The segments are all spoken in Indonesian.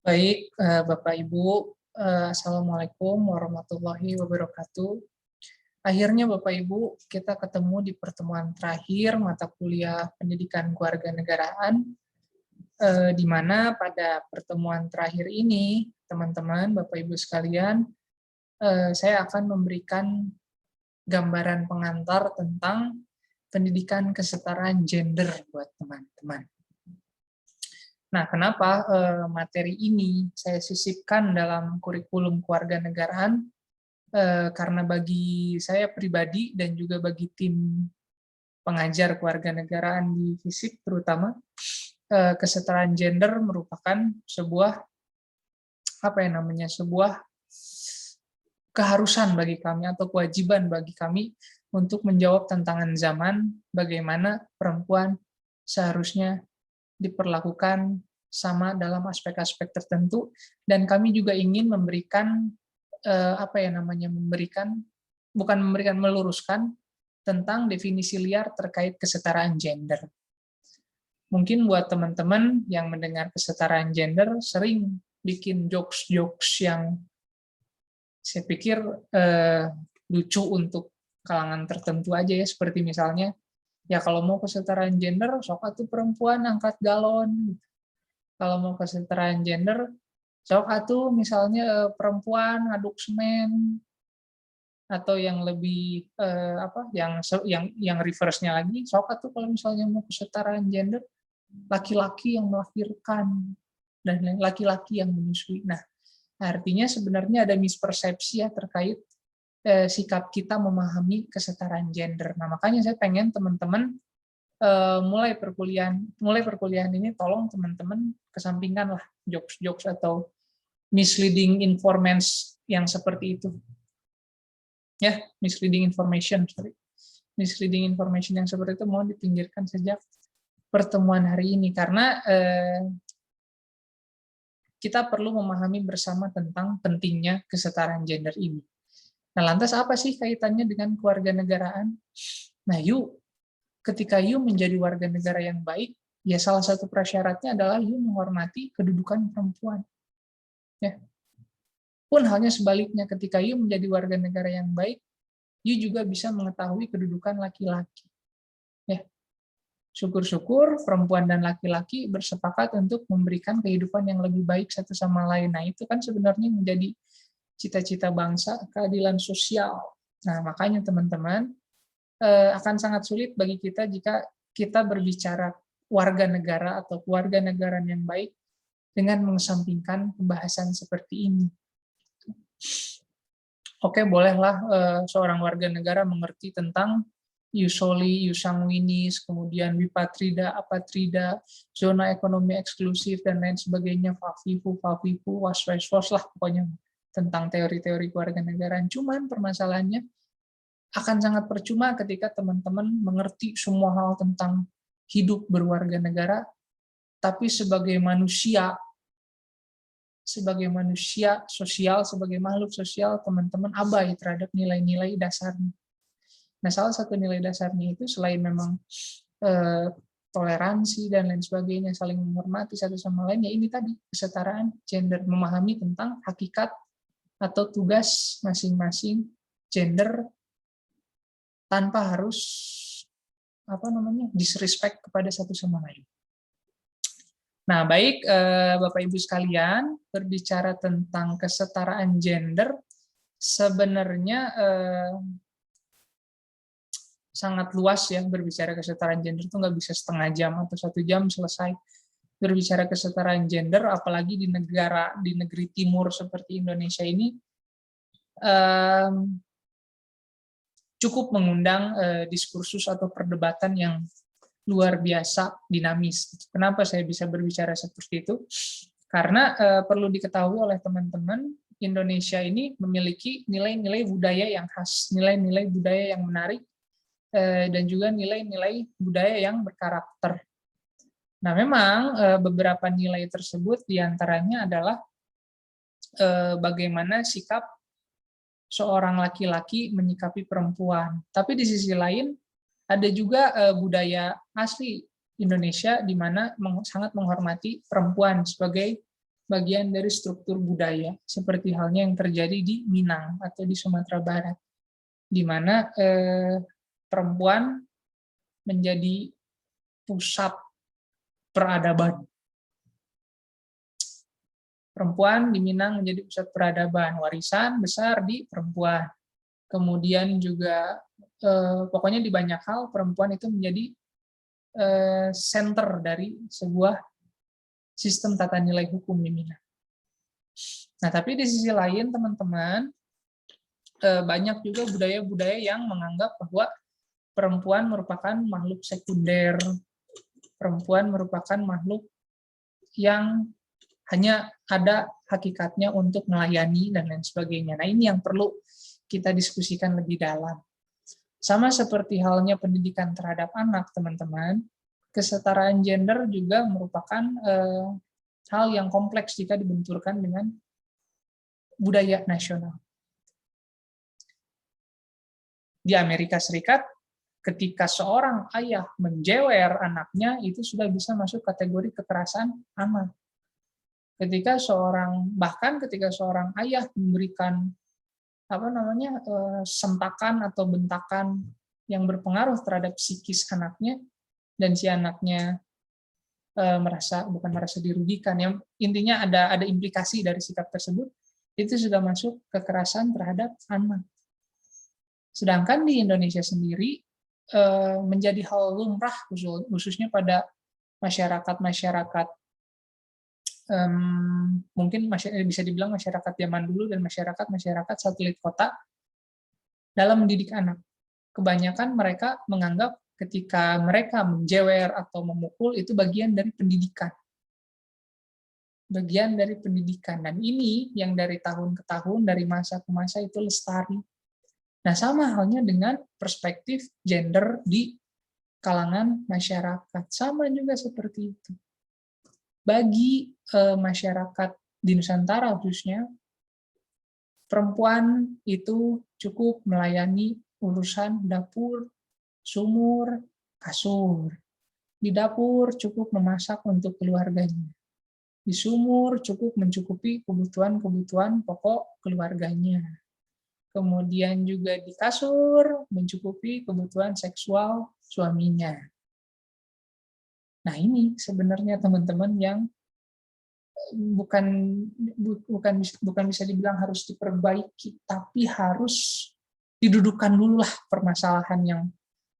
Baik, Bapak Ibu, Assalamualaikum warahmatullahi wabarakatuh. Akhirnya Bapak Ibu, kita ketemu di pertemuan terakhir mata kuliah Pendidikan Kewarganegaraan, di mana pada pertemuan terakhir ini, teman-teman, Bapak Ibu sekalian, saya akan memberikan gambaran pengantar tentang pendidikan kesetaraan gender buat teman-teman. Nah, kenapa materi ini saya sisipkan dalam kurikulum kewarganegaraan? Karena bagi saya pribadi dan juga bagi tim pengajar kewarganegaraan di FISIP terutama, kesetaraan gender merupakan sebuah sebuah keharusan bagi kami atau kewajiban bagi kami untuk menjawab tantangan zaman bagaimana perempuan seharusnya diperlakukan sama dalam aspek-aspek tertentu, dan kami juga ingin memberikan meluruskan tentang definisi liar terkait kesetaraan gender. Mungkin buat teman-teman yang mendengar kesetaraan gender sering bikin jokes-jokes yang saya pikir lucu untuk kalangan tertentu aja ya, seperti misalnya, ya kalau mau kesetaraan gender, sok atuh perempuan angkat galon. Kalau mau kesetaraan gender, sok atuh misalnya perempuan ngaduk semen, atau yang lebih yang reverse-nya lagi, sok atuh kalau misalnya mau kesetaraan gender, laki-laki yang melahirkan dan laki-laki yang menyusui. Nah, artinya sebenarnya ada mispersepsi ya terkait sikap kita memahami kesetaraan gender. Nah, makanya saya pengen teman-teman mulai perkuliahan ini tolong teman-teman kesampingkan lah jokes-jokes atau misleading informants yang seperti itu. Ya, misleading information yang seperti itu mohon dipinggirkan sejak pertemuan hari ini, karena kita perlu memahami bersama tentang pentingnya kesetaraan gender ini. Nah, lantas apa sih kaitannya dengan kewarganegaraan? Nah, ketika menjadi warga negara yang baik, ya salah satu prasyaratnya adalah menghormati kedudukan perempuan. Ya. Pun halnya sebaliknya, ketika menjadi warga negara yang baik, juga bisa mengetahui kedudukan laki-laki. Ya. Syukur-syukur perempuan dan laki-laki bersepakat untuk memberikan kehidupan yang lebih baik satu sama lain. Nah, itu kan sebenarnya menjadi cita-cita bangsa, keadilan sosial. Nah, makanya teman-teman, akan sangat sulit bagi kita jika kita berbicara warga negara atau keluarga negaraan yang baik dengan mengesampingkan pembahasan seperti ini. Oke, bolehlah seorang warga negara mengerti tentang ius soli, ius sanguinis, kemudian wipatrida, apatrida, zona ekonomi eksklusif, dan lain sebagainya, favivu, was lah pokoknya tentang teori-teori kewarganegaraan. Cuman permasalahannya akan sangat percuma ketika teman-teman mengerti semua hal tentang hidup berwarga negara, tapi sebagai manusia sosial, sebagai makhluk sosial, teman-teman abai terhadap nilai-nilai dasarnya. Nah, salah satu nilai dasarnya itu selain memang toleransi dan lain sebagainya, saling menghormati satu sama lain, ya ini tadi, kesetaraan gender, memahami tentang hakikat atau tugas masing-masing gender tanpa harus disrespect kepada satu sama lain. Nah, baik Bapak Ibu sekalian, berbicara tentang kesetaraan gender, sebenarnya sangat luas ya. Berbicara kesetaraan gender itu nggak bisa setengah jam atau 1 jam selesai. Berbicara kesetaraan gender, apalagi di negeri timur seperti Indonesia ini, cukup mengundang diskursus atau perdebatan yang luar biasa dinamis. Kenapa saya bisa berbicara seperti itu? Karena perlu diketahui oleh teman-teman, Indonesia ini memiliki nilai-nilai budaya yang khas, nilai-nilai budaya yang menarik, dan juga nilai-nilai budaya yang berkarakter. Nah, memang beberapa nilai tersebut diantaranya adalah bagaimana sikap seorang laki-laki menyikapi perempuan. Tapi di sisi lain, ada juga budaya asli Indonesia di mana sangat menghormati perempuan sebagai bagian dari struktur budaya, seperti halnya yang terjadi di Minang atau di Sumatera Barat, di mana perempuan menjadi pusat peradaban. Perempuan di Minang menjadi pusat peradaban, warisan besar di perempuan. Kemudian juga pokoknya di banyak hal perempuan itu menjadi center dari sebuah sistem tata nilai hukum di Minang. Nah, tapi di sisi lain teman-teman, banyak juga budaya-budaya yang menganggap bahwa perempuan merupakan makhluk sekunder, perempuan merupakan makhluk yang hanya ada hakikatnya untuk melayani dan lain sebagainya. Nah, ini yang perlu kita diskusikan lebih dalam. Sama seperti halnya pendidikan terhadap anak, teman-teman, kesetaraan gender juga merupakan hal yang kompleks jika dibenturkan dengan budaya nasional. Di Amerika Serikat, ketika seorang ayah menjewer anaknya, itu sudah bisa masuk kategori kekerasan anak. Bahkan ketika seorang ayah memberikan sentakan atau bentakan yang berpengaruh terhadap psikis anaknya, dan si anaknya bukan merasa dirugikan, yang intinya ada implikasi dari sikap tersebut, itu sudah masuk kekerasan terhadap anak. Sedangkan di Indonesia sendiri menjadi hal lumrah, khususnya pada masyarakat mungkin bisa dibilang masyarakat zaman dulu dan masyarakat satelit kota dalam mendidik anak. Kebanyakan mereka menganggap ketika mereka menjewer atau memukul itu bagian dari pendidikan. Bagian dari pendidikan. Dan ini yang dari tahun ke tahun, dari masa ke masa itu lestari. Nah, sama halnya dengan perspektif gender di kalangan masyarakat. Sama juga seperti itu. Bagi masyarakat di Nusantara khususnya, perempuan itu cukup melayani urusan dapur, sumur, kasur. Di dapur cukup memasak untuk keluarganya. Di sumur cukup mencukupi kebutuhan-kebutuhan pokok keluarganya. Kemudian juga di kasur mencukupi kebutuhan seksual suaminya. Nah, ini sebenarnya teman-teman yang bukan bisa dibilang harus diperbaiki, tapi harus didudukan dulu lah permasalahan yang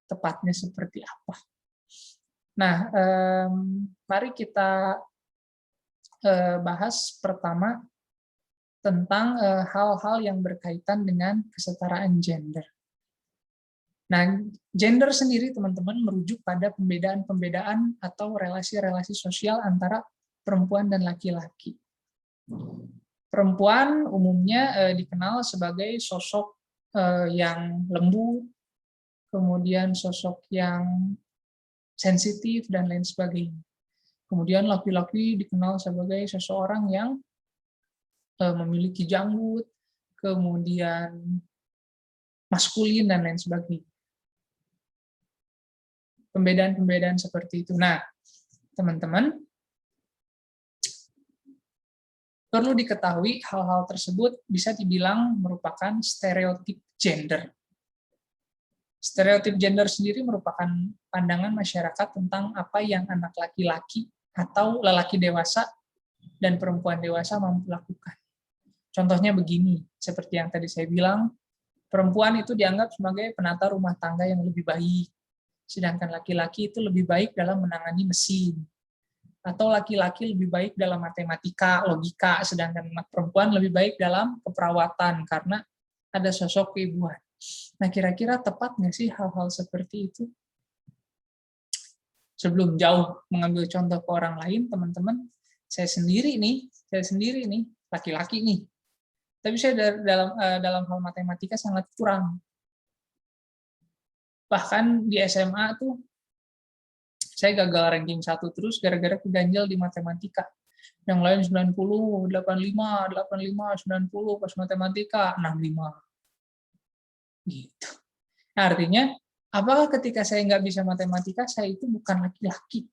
tepatnya seperti apa. Nah, mari kita bahas pertama tentang hal-hal yang berkaitan dengan kesetaraan gender. Nah, gender sendiri teman-teman merujuk pada pembedaan-pembedaan atau relasi-relasi sosial antara perempuan dan laki-laki. Perempuan umumnya dikenal sebagai sosok yang lembut, kemudian sosok yang sensitif, dan lain sebagainya. Kemudian laki-laki dikenal sebagai seseorang yang memiliki janggut, kemudian maskulin, dan lain sebagainya. Pembedaan-pembedaan seperti itu. Nah, teman-teman, perlu diketahui hal-hal tersebut bisa dibilang merupakan stereotip gender. Stereotip gender sendiri merupakan pandangan masyarakat tentang apa yang anak laki-laki atau lelaki dewasa dan perempuan dewasa mampu lakukan. Contohnya begini, seperti yang tadi saya bilang, perempuan itu dianggap sebagai penata rumah tangga yang lebih baik, sedangkan laki-laki itu lebih baik dalam menangani mesin. Atau laki-laki lebih baik dalam matematika, logika, sedangkan anak perempuan lebih baik dalam keperawatan, karena ada sosok keibuan. Nah, kira-kira tepat nggak sih hal-hal seperti itu? Sebelum jauh mengambil contoh ke orang lain, teman-teman, saya sendiri nih, laki-laki nih. Tapi saya dalam hal matematika sangat kurang. Bahkan di SMA tuh, saya gagal ranking 1 terus gara-gara keganjal di matematika. Yang lain 90, 85, 90, pas matematika 65. Gitu. Nah, artinya, apakah ketika saya nggak bisa matematika, saya itu bukan laki-laki?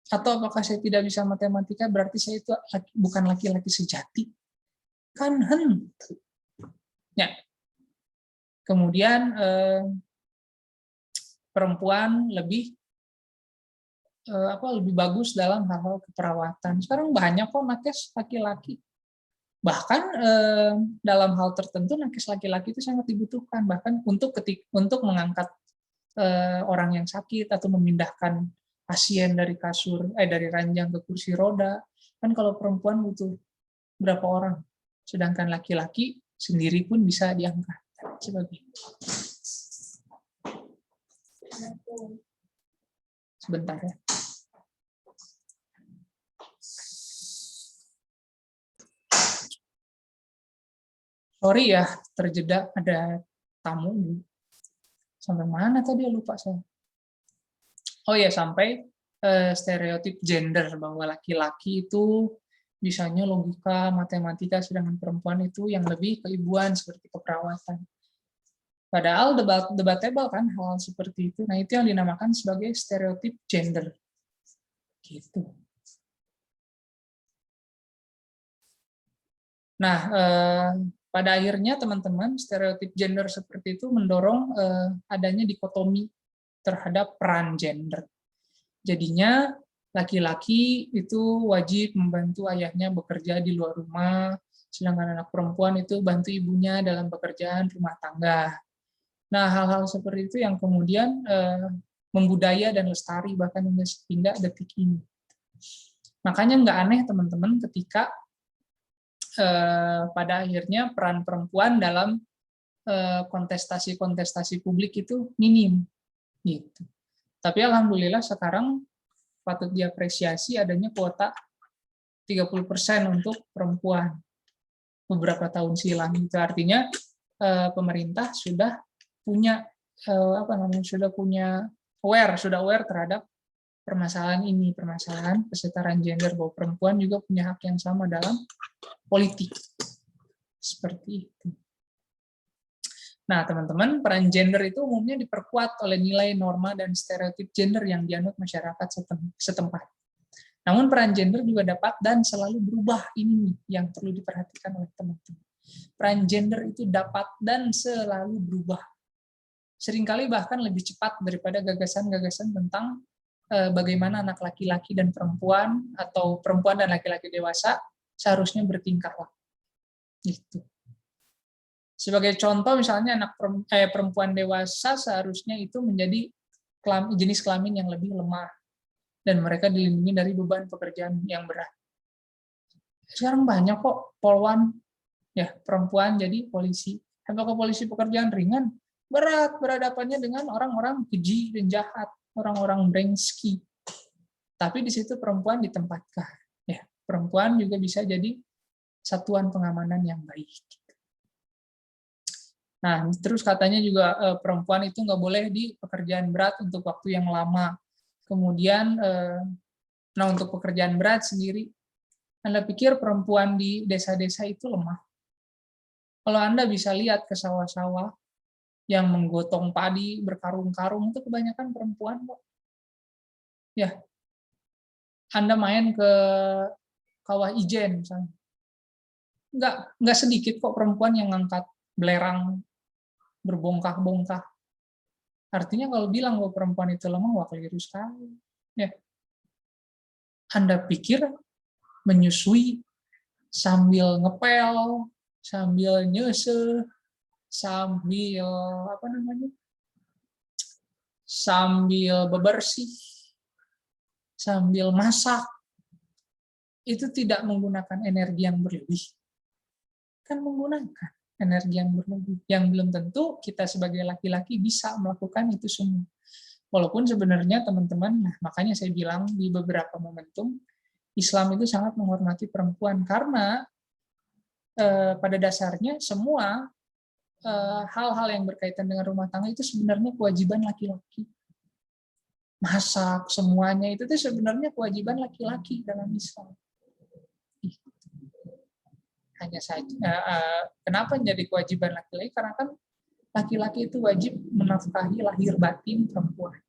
Atau apakah saya tidak bisa matematika berarti saya itu bukan laki-laki sejati? Kan hentu. Ya. Kemudian perempuan lebih lebih bagus dalam hal-hal keperawatan. Sekarang banyak kok nakes laki-laki. Bahkan dalam hal tertentu nakes laki-laki itu sangat dibutuhkan, bahkan untuk mengangkat orang yang sakit atau memindahkan pasien dari dari ranjang ke kursi roda. Kan kalau perempuan butuh berapa orang, sedangkan laki-laki sendiri pun bisa diangkat. Sebagai sebentar ya. Sorry ya, terjeda ada tamu. Sampai mana tadi, lupa saya. Oh ya, sampai stereotip gender, bahwa laki-laki itu bisanya logika, matematika, sedangkan perempuan itu yang lebih keibuan seperti keperawatan. Padahal debatable kan hal seperti itu. Nah, itu yang dinamakan sebagai stereotip gender. Gitu. Nah, pada akhirnya teman-teman, stereotip gender seperti itu mendorong adanya dikotomi terhadap peran gender. Jadinya laki-laki itu wajib membantu ayahnya bekerja di luar rumah, sedangkan anak perempuan itu bantu ibunya dalam pekerjaan rumah tangga. Nah, hal-hal seperti itu yang kemudian membudaya dan lestari bahkan hingga detik ini. Makanya nggak aneh teman-teman ketika pada akhirnya peran perempuan dalam kontestasi-kontestasi publik itu minim, gitu. Tapi alhamdulillah sekarang patut diapresiasi adanya kuota 30% untuk perempuan beberapa tahun silam. Itu artinya pemerintah sudah punya sudah aware terhadap permasalahan ini, permasalahan kesetaraan gender, bahwa perempuan juga punya hak yang sama dalam politik. Seperti itu. Nah, teman-teman, peran gender itu umumnya diperkuat oleh nilai, norma, dan stereotip gender yang dianut masyarakat setempat. Namun peran gender juga dapat dan selalu berubah, ini yang perlu diperhatikan oleh teman-teman. Peran gender itu dapat dan selalu berubah. Seringkali bahkan lebih cepat daripada gagasan-gagasan tentang bagaimana anak laki-laki dan perempuan, atau perempuan dan laki-laki dewasa seharusnya bertingkah laku. Gitu. Sebagai contoh, misalnya perempuan dewasa seharusnya itu menjadi jenis kelamin yang lebih lemah, dan mereka dilindungi dari beban pekerjaan yang berat. Sekarang banyak kok polwan, ya perempuan jadi polisi. Apakah polisi pekerjaan ringan? Berat berhadapannya dengan orang-orang keji dan jahat, orang-orang brengsek. Tapi di situ perempuan ditempatkan. Ya, perempuan juga bisa jadi satuan pengamanan yang baik. Nah, terus katanya juga perempuan itu nggak boleh di pekerjaan berat untuk waktu yang lama. Kemudian, nah untuk pekerjaan berat sendiri, Anda pikir perempuan di desa-desa itu lemah? Kalau Anda bisa lihat ke sawah-sawah yang menggotong padi berkarung-karung, itu kebanyakan perempuan kok. Ya, Anda main ke Kawah Ijen misalnya, nggak sedikit kok perempuan yang ngangkat belerang berbongkah-bongkah. Artinya kalau bilang bahwa perempuan itu lemah, wah keliru sekali. Ya. Anda pikir menyusui sambil ngepel, sambil nyese, sambil sambil bebersih, sambil masak, itu tidak menggunakan energi yang berlebih. Kan menggunakan energi yang berlebih, yang belum tentu kita sebagai laki-laki bisa melakukan itu semua. Walaupun sebenarnya teman-teman, nah makanya saya bilang di beberapa momentum, Islam itu sangat menghormati perempuan, karena pada dasarnya semua hal-hal yang berkaitan dengan rumah tangga itu sebenarnya kewajiban laki-laki. Masak, semuanya itu tuh sebenarnya kewajiban laki-laki dalam Islam. Hanya saja, kenapa menjadi kewajiban laki-laki? Karena kan laki-laki itu wajib menafkahi lahir batin perempuan.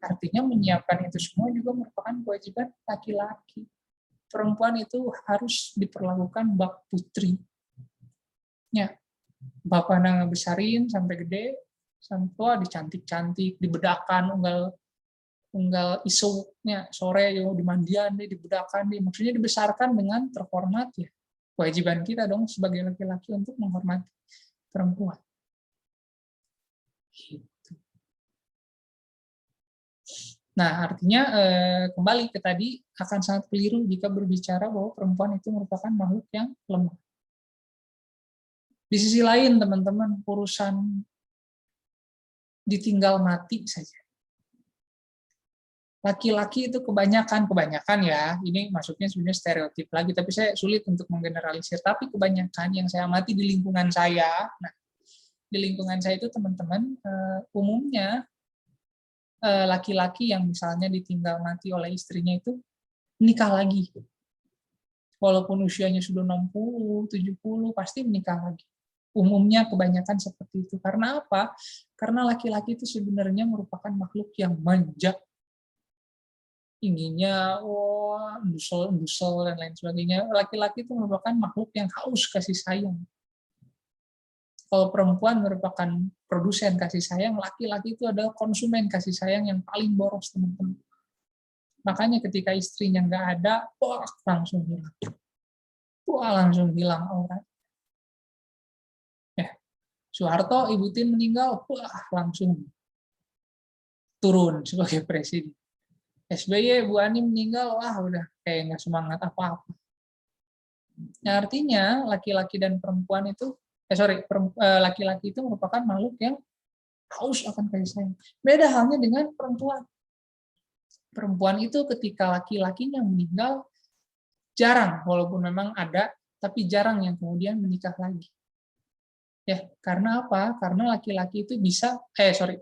Artinya menyiapkan itu semua juga merupakan kewajiban laki-laki. Perempuan itu harus diperlakukan bak putri. Ya, bapaknya ngebesarin sampai gede, sampai tua dicantik-cantik, dibedakan, unggal isuknya sore yo dimandian deh, dibedakan deh. Maksudnya dibesarkan dengan terhormat ya. Kewajiban kita dong sebagai laki-laki untuk menghormati perempuan. Nah, artinya kembali ke tadi akan sangat keliru jika berbicara bahwa perempuan itu merupakan makhluk yang lemah. Di sisi lain, teman-teman, urusan ditinggal mati saja. Laki-laki itu kebanyakan ya, ini maksudnya sebenarnya stereotip lagi, tapi saya sulit untuk menggeneralisir, tapi kebanyakan yang saya amati di lingkungan saya, nah, di lingkungan saya itu teman-teman, umumnya laki-laki yang misalnya ditinggal mati oleh istrinya itu menikah lagi. Walaupun usianya sudah 60, 70, pasti menikah lagi. Umumnya kebanyakan seperti itu. Karena apa? Karena laki-laki itu sebenarnya merupakan makhluk yang manja. Inginnya, ndusel, dan lain sebagainya. Laki-laki itu merupakan makhluk yang haus kasih sayang. Kalau perempuan merupakan produsen kasih sayang, laki-laki itu adalah konsumen kasih sayang yang paling boros, teman-teman. Makanya ketika istrinya nggak ada, langsung hilang. Langsung hilang aura. Ya, Soeharto, Ibu Tin meninggal, langsung turun sebagai presiden. SBY, Bu Ani meninggal, udah kayak nggak semangat apa-apa. Nah, artinya laki-laki dan perempuan itu, laki-laki itu merupakan makhluk yang haus akan kasih sayang. Beda halnya dengan perempuan. Perempuan itu ketika laki-lakinya meninggal, jarang, walaupun memang ada, tapi jarang yang kemudian menikah lagi. Ya, karena apa? Karena laki-laki itu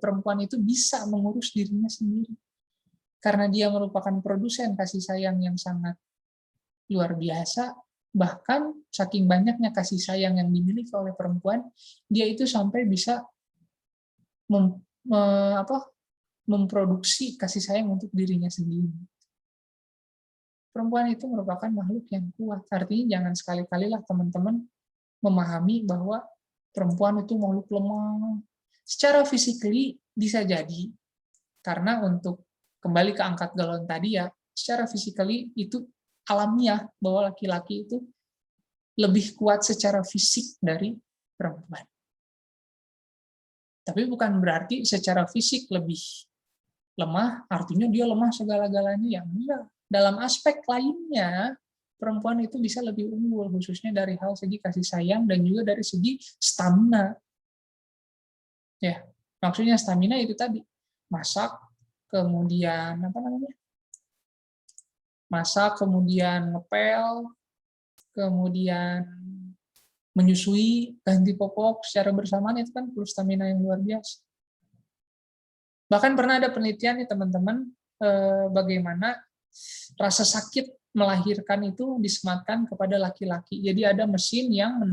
perempuan itu bisa mengurus dirinya sendiri. Karena dia merupakan produsen kasih sayang yang sangat luar biasa, bahkan saking banyaknya kasih sayang yang dimiliki oleh perempuan, dia itu sampai bisa memproduksi kasih sayang untuk dirinya sendiri. Perempuan itu merupakan makhluk yang kuat. Artinya jangan sekali-kalilah teman-teman memahami bahwa perempuan itu makhluk lemah. Secara fisikly bisa jadi, karena untuk kembali ke angkat galon tadi ya, secara fisikly itu alamiah bahwa laki-laki itu lebih kuat secara fisik dari perempuan. Tapi bukan berarti secara fisik lebih lemah, artinya dia lemah segala-galanya, ya enggak. Dalam aspek lainnya, perempuan itu bisa lebih unggul, khususnya dari hal segi kasih sayang dan juga dari segi stamina. Ya, maksudnya stamina itu tadi, masak, kemudian masak, kemudian ngepel, kemudian menyusui, ganti popok secara bersamaan, itu kan perlu stamina yang luar biasa. Bahkan pernah ada penelitian nih teman-teman, bagaimana rasa sakit melahirkan itu disematkan kepada laki-laki. Jadi ada mesin yang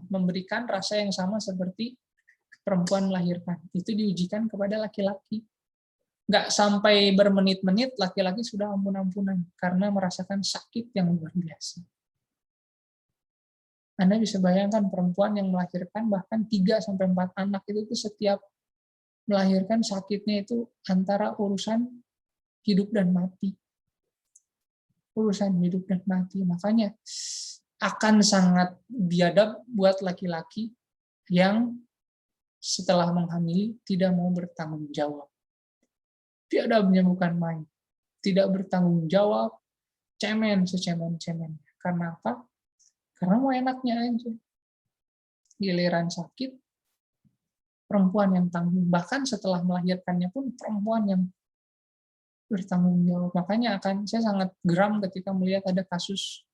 memberikan rasa yang sama seperti perempuan melahirkan. Itu diujikan kepada laki-laki. Nggak sampai bermenit-menit, laki-laki sudah ampun-ampunan karena merasakan sakit yang luar biasa. Anda bisa bayangkan perempuan yang melahirkan bahkan 3-4 anak itu setiap melahirkan sakitnya itu antara urusan hidup dan mati. Urusan hidup dan mati. Makanya akan sangat biadab buat laki-laki yang setelah menghamili tidak mau bertanggung jawab. Biadabnya bukan main. Tidak bertanggung jawab, cemen secemen-cemen. Karena apa? Karena mau enaknya aja. Giliran sakit, perempuan yang tanggung. Bahkan setelah melahirkannya pun perempuan yang bertanggung jawab. Makanya saya sangat geram ketika melihat ada kasus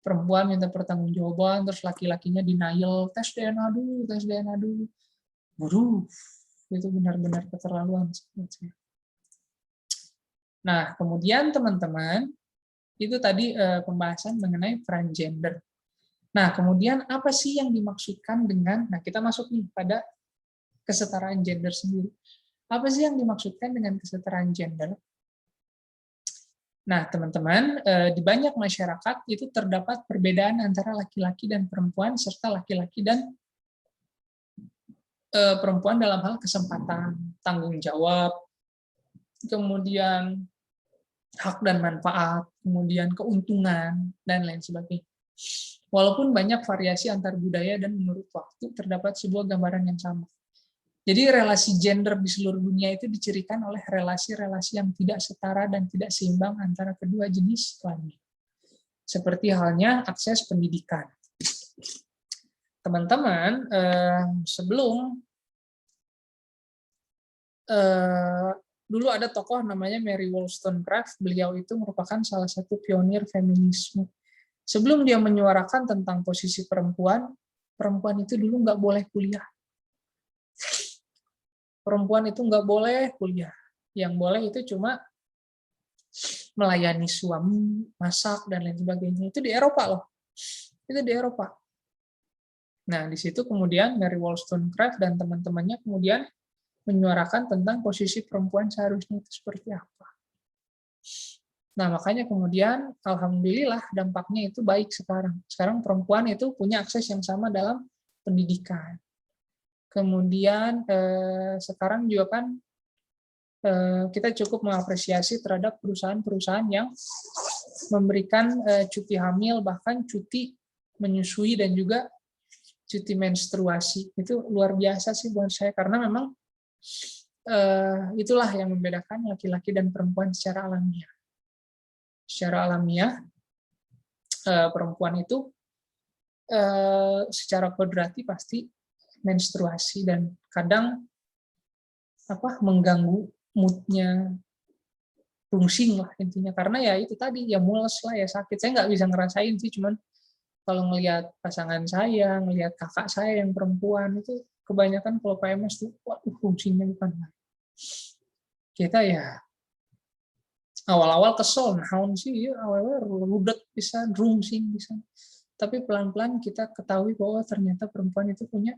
perempuan minta pertanggungjawaban, terus laki-lakinya denial, tes DNA dulu. Waduh, itu benar-benar keterlaluan. Nah, kemudian teman-teman, itu tadi pembahasan mengenai peran gender. Nah, kemudian apa sih yang dimaksudkan dengan, kita masuk nih pada kesetaraan gender sendiri. Apa sih yang dimaksudkan dengan kesetaraan gender? Nah, teman-teman, di banyak masyarakat itu terdapat perbedaan antara laki-laki dan perempuan, serta laki-laki dan perempuan dalam hal kesempatan, tanggung jawab, kemudian hak dan manfaat, kemudian keuntungan, dan lain sebagainya. Walaupun banyak variasi antar budaya dan menurut waktu, terdapat sebuah gambaran yang sama. Jadi relasi gender di seluruh dunia itu dicirikan oleh relasi-relasi yang tidak setara dan tidak seimbang antara kedua jenis kelamin. Seperti halnya akses pendidikan. Teman-teman, sebelum dulu ada tokoh namanya Mary Wollstonecraft, beliau itu merupakan salah satu pionir feminisme. Sebelum dia menyuarakan tentang posisi perempuan, perempuan itu dulu nggak boleh kuliah. Perempuan itu nggak boleh kuliah. Yang boleh itu cuma melayani suami, masak, dan lain sebagainya. Itu di Eropa loh. Itu di Eropa. Nah, di situ kemudian Mary Wollstonecraft dan teman-temannya kemudian menyuarakan tentang posisi perempuan seharusnya itu seperti apa. Nah, makanya kemudian alhamdulillah dampaknya itu baik sekarang. Sekarang perempuan itu punya akses yang sama dalam pendidikan. Kemudian sekarang juga kan kita cukup mengapresiasi terhadap perusahaan-perusahaan yang memberikan cuti hamil, bahkan cuti menyusui dan juga cuti menstruasi. Itu luar biasa sih buat saya, karena memang itulah yang membedakan laki-laki dan perempuan secara alamiah. Secara alamiah, perempuan itu secara kodrati pasti menstruasi dan kadang mengganggu moodnya, rungsing lah intinya, karena ya itu tadi ya mules lah ya sakit. Saya nggak bisa ngerasain sih, cuman kalau ngelihat pasangan saya, ngelihat kakak saya yang perempuan itu kebanyakan kalau PMS tuh waduh rungsingnya bukan main. Kita ya awal-awal kesel, naon sih ya, awal-awal rudet bisa, rungsing bisa. Tapi pelan-pelan kita ketahui bahwa ternyata perempuan itu punya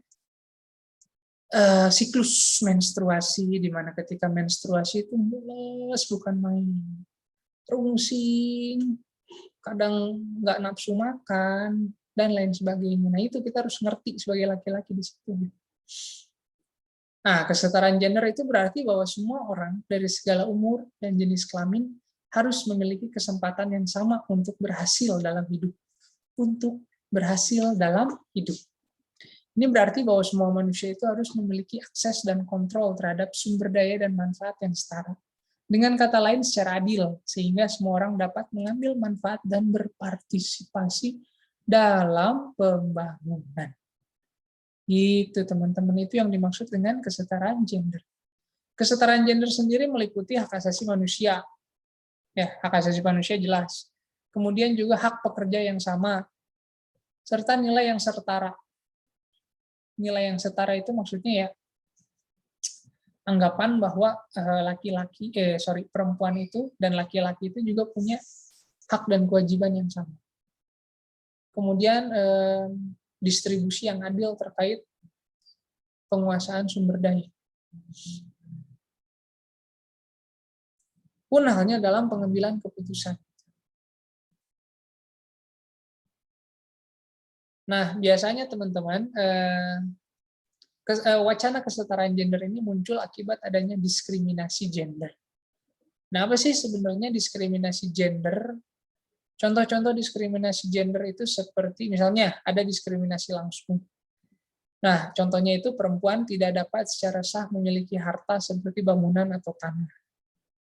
siklus menstruasi, di mana ketika menstruasi itu mules bukan main, rungsing, kadang nggak nafsu makan, dan lain sebagainya. Nah itu kita harus ngerti sebagai laki-laki di situ. Nah, kesetaraan gender itu berarti bahwa semua orang dari segala umur dan jenis kelamin harus memiliki kesempatan yang sama untuk berhasil dalam hidup. Untuk berhasil dalam hidup. Ini berarti bahwa semua manusia itu harus memiliki akses dan kontrol terhadap sumber daya dan manfaat yang setara. Dengan kata lain secara adil, sehingga semua orang dapat mengambil manfaat dan berpartisipasi dalam pembangunan. Gitu teman-teman, itu yang dimaksud dengan kesetaraan gender. Kesetaraan gender sendiri meliputi hak asasi manusia. Ya, hak asasi manusia jelas. Kemudian juga hak pekerja yang sama, serta nilai yang setara. Nilai yang setara itu maksudnya ya anggapan bahwa perempuan itu dan laki-laki itu juga punya hak dan kewajiban yang sama. Kemudian distribusi yang adil terkait penguasaan sumber daya. Pun halnya dalam pengambilan keputusan. Nah, biasanya teman-teman, wacana kesetaraan gender ini muncul akibat adanya diskriminasi gender. Nah, apa sih sebenarnya diskriminasi gender? Contoh-contoh diskriminasi gender itu seperti misalnya ada diskriminasi langsung. Nah, contohnya itu perempuan tidak dapat secara sah memiliki harta seperti bangunan atau tanah.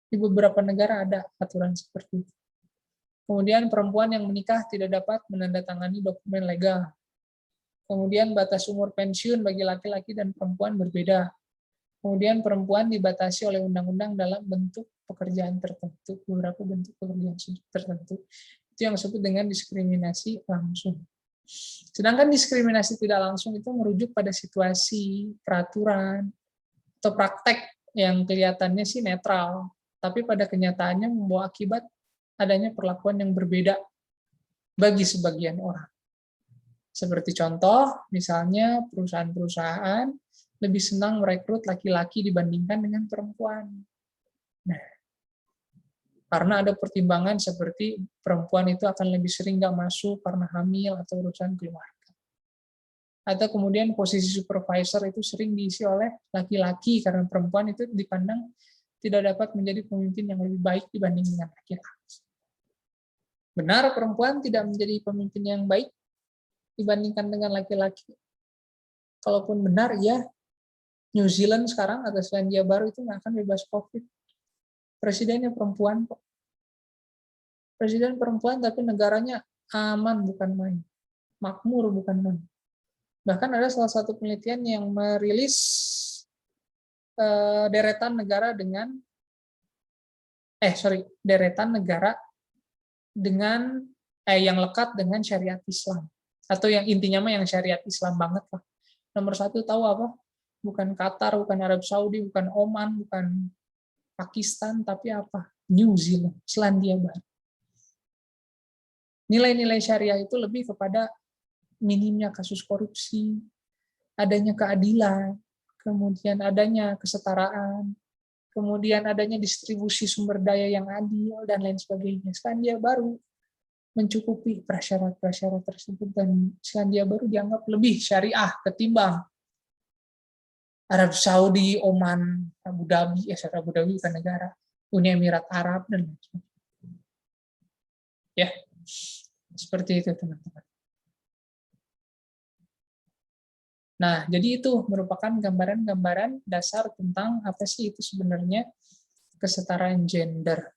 Di beberapa negara ada aturan seperti itu. Kemudian perempuan yang menikah tidak dapat menandatangani dokumen legal. Kemudian batas umur pensiun bagi laki-laki dan perempuan berbeda. Kemudian perempuan dibatasi oleh undang-undang dalam bentuk pekerjaan tertentu, beberapa bentuk pekerjaan tertentu. Itu yang disebut dengan diskriminasi langsung. Sedangkan diskriminasi tidak langsung itu merujuk pada situasi, peraturan, atau praktek yang kelihatannya sih netral, tapi pada kenyataannya membawa akibat adanya perlakuan yang berbeda bagi sebagian orang. Seperti contoh, misalnya perusahaan-perusahaan lebih senang merekrut laki-laki dibandingkan dengan perempuan. Nah, karena ada pertimbangan seperti perempuan itu akan lebih sering nggak masuk karena hamil atau urusan keluarga. Atau kemudian posisi supervisor itu sering diisi oleh laki-laki karena perempuan itu dipandang tidak dapat menjadi pemimpin yang lebih baik dibanding dengan laki-laki. Benar perempuan tidak menjadi pemimpin yang baik dibandingkan dengan laki-laki? Kalaupun benar, ya, New Zealand sekarang atau Selandia Baru itu nggak akan bebas COVID. Presidennya perempuan kok. Presiden perempuan tapi negaranya aman bukan main. Makmur bukan main. Bahkan ada salah satu penelitian yang merilis deretan negara dengan yang lekat dengan syariat Islam, atau yang intinya mah yang syariat Islam banget lah. Nomor 1 tahu apa? Bukan Qatar, bukan Arab Saudi, bukan Oman, bukan Pakistan, tapi apa? New Zealand, Selandia Baru. Nilai-nilai syariah itu lebih kepada minimnya kasus korupsi, adanya keadilan, kemudian adanya kesetaraan, kemudian adanya distribusi sumber daya yang adil, dan lain sebagainya. Selandia Baru mencukupi prasyarat-prasyarat tersebut, dan Selandia Baru dianggap lebih syariah ketimbang Arab Saudi, Oman, Abu Dhabi, Abu Dhabi bukan negara, Uni Emirat Arab, dan lain sebagainya. Ya, seperti itu teman-teman. Nah, jadi itu merupakan gambaran-gambaran dasar tentang apa sih itu sebenarnya kesetaraan gender.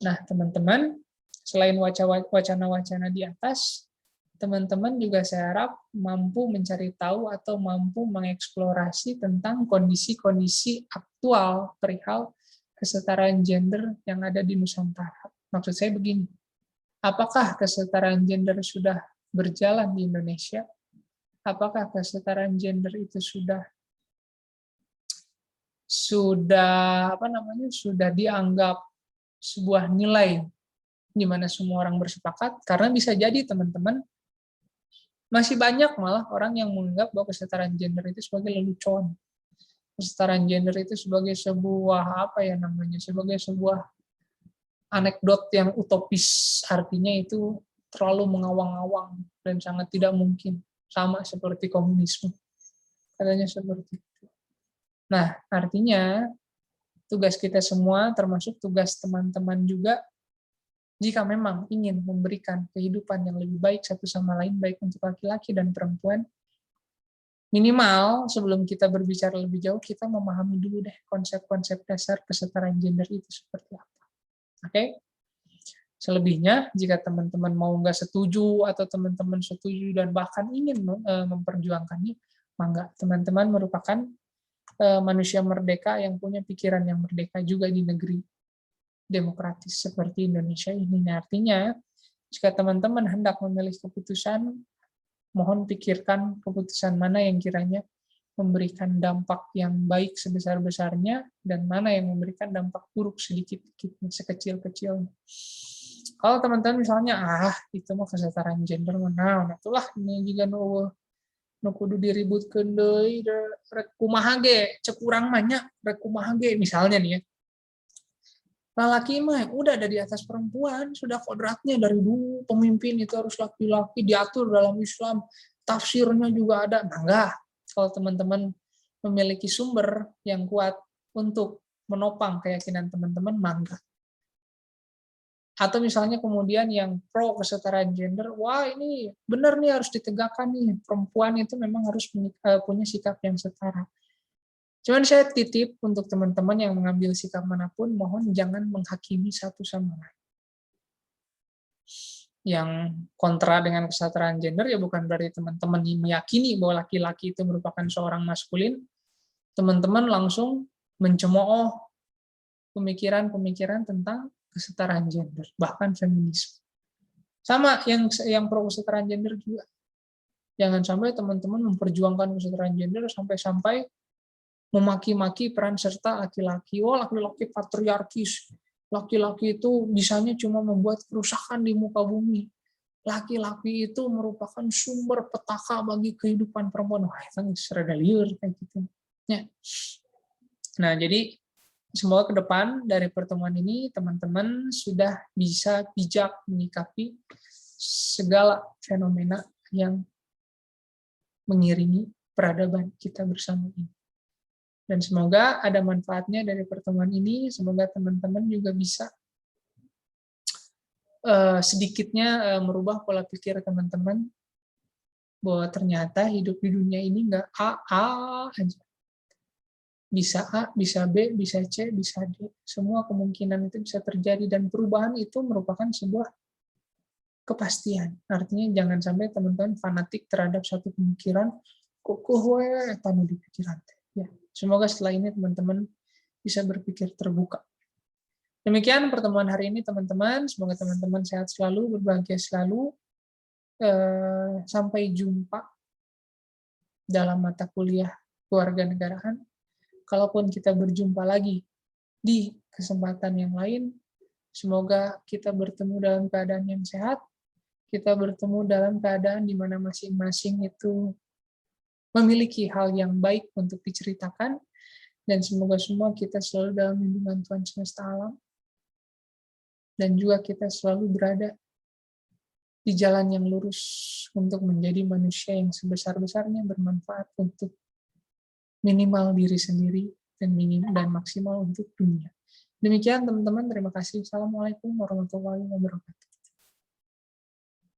Nah, teman-teman, selain wacana-wacana di atas, teman-teman juga saya harap mampu mencari tahu atau mampu mengeksplorasi tentang kondisi-kondisi aktual perihal kesetaraan gender yang ada di Nusantara. Maksud saya begini, apakah kesetaraan gender sudah berjalan di Indonesia? Apakah kesetaraan gender itu sudah dianggap sebuah nilai di mana semua orang bersepakat? Karena bisa jadi teman-teman masih banyak malah orang yang menganggap bahwa kesetaraan gender itu sebagai lelucon. Kesetaraan gender itu sebagai sebuah sebagai sebuah anekdot yang utopis, artinya itu terlalu mengawang-awang dan sangat tidak mungkin, sama seperti komunisme. Katanya seperti itu. Nah, artinya tugas kita semua, termasuk tugas teman-teman juga, jika memang ingin memberikan kehidupan yang lebih baik satu sama lain, baik untuk laki-laki dan perempuan, minimal sebelum kita berbicara lebih jauh, kita memahami dulu deh konsep-konsep dasar kesetaraan gender itu seperti apa. Oke? Selebihnya, jika teman-teman mau nggak setuju atau teman-teman setuju dan bahkan ingin memperjuangkannya, maka teman-teman merupakan manusia merdeka yang punya pikiran yang merdeka juga di negeri demokratis seperti Indonesia ini. Nah, artinya, jika teman-teman hendak memilih keputusan, mohon pikirkan keputusan mana yang kiranya memberikan dampak yang baik sebesar-besarnya, dan mana yang memberikan dampak buruk sedikit-sedikitnya, sekecil-kecilnya. Kalau teman-teman misalnya, itu mah kesetaraan gender, nah itulah ini juga nu kudu diributkeun deui rek kumaha ge, cek urang mah nya rek kumaha ge misalnya nih ya. Laki mah udah ada di atas perempuan, sudah kodratnya dari dulu pemimpin itu harus laki-laki, diatur dalam Islam, tafsirnya juga ada. Nah enggak, kalau teman-teman memiliki sumber yang kuat untuk menopang keyakinan teman-teman, mangga. Atau misalnya kemudian yang pro kesetaraan gender, wah ini benar nih harus ditegakkan nih, perempuan itu memang harus punya sikap yang setara. Cuman saya titip untuk teman-teman yang mengambil sikap manapun, mohon jangan menghakimi satu sama lain. Yang kontra dengan kesetaraan gender ya bukan berarti teman-teman meyakini bahwa laki-laki itu merupakan seorang maskulin, teman-teman langsung mencemooh pemikiran-pemikiran tentang kesetaraan gender, bahkan feminisme. Sama yang pro kesetaraan gender juga. Jangan sampai teman-teman memperjuangkan kesetaraan gender sampai-sampai memaki-maki peran serta laki-laki. Oh, laki-laki patriarkis. Laki-laki itu bisanya cuma membuat kerusakan di muka bumi. laki-laki itu merupakan sumber petaka bagi kehidupan perempuan. Wah, itu serada liur kayak gitu. Ya. Nah, jadi semoga ke depan dari pertemuan ini teman-teman sudah bisa bijak menyikapi segala fenomena yang mengiringi peradaban kita bersama ini. Dan semoga ada manfaatnya dari pertemuan ini, semoga teman-teman juga bisa sedikitnya merubah pola pikir teman-teman bahwa ternyata hidup di dunia ini nggak A aja. Bisa A, bisa B, bisa C, bisa D. Semua kemungkinan itu bisa terjadi dan perubahan itu merupakan sebuah kepastian. Artinya jangan sampai teman-teman fanatik terhadap satu pemikiran, kok tanu di pikiran. Ya, semoga setelah ini teman-teman bisa berpikir terbuka. Demikian pertemuan hari ini teman-teman. Semoga teman-teman sehat selalu, berbahagia selalu. Sampai jumpa dalam mata kuliah kewarganegaraan. Kalaupun kita berjumpa lagi di kesempatan yang lain, semoga kita bertemu dalam keadaan yang sehat. Kita bertemu dalam keadaan di mana masing-masing itu memiliki hal yang baik untuk diceritakan. Dan semoga semua kita selalu dalam lindungan Tuhan semesta alam. Dan juga kita selalu berada di jalan yang lurus untuk menjadi manusia yang sebesar-besarnya bermanfaat untuk minimal diri sendiri dan maksimal untuk dunia. Demikian teman-teman, terima kasih. Assalamualaikum warahmatullahi wabarakatuh.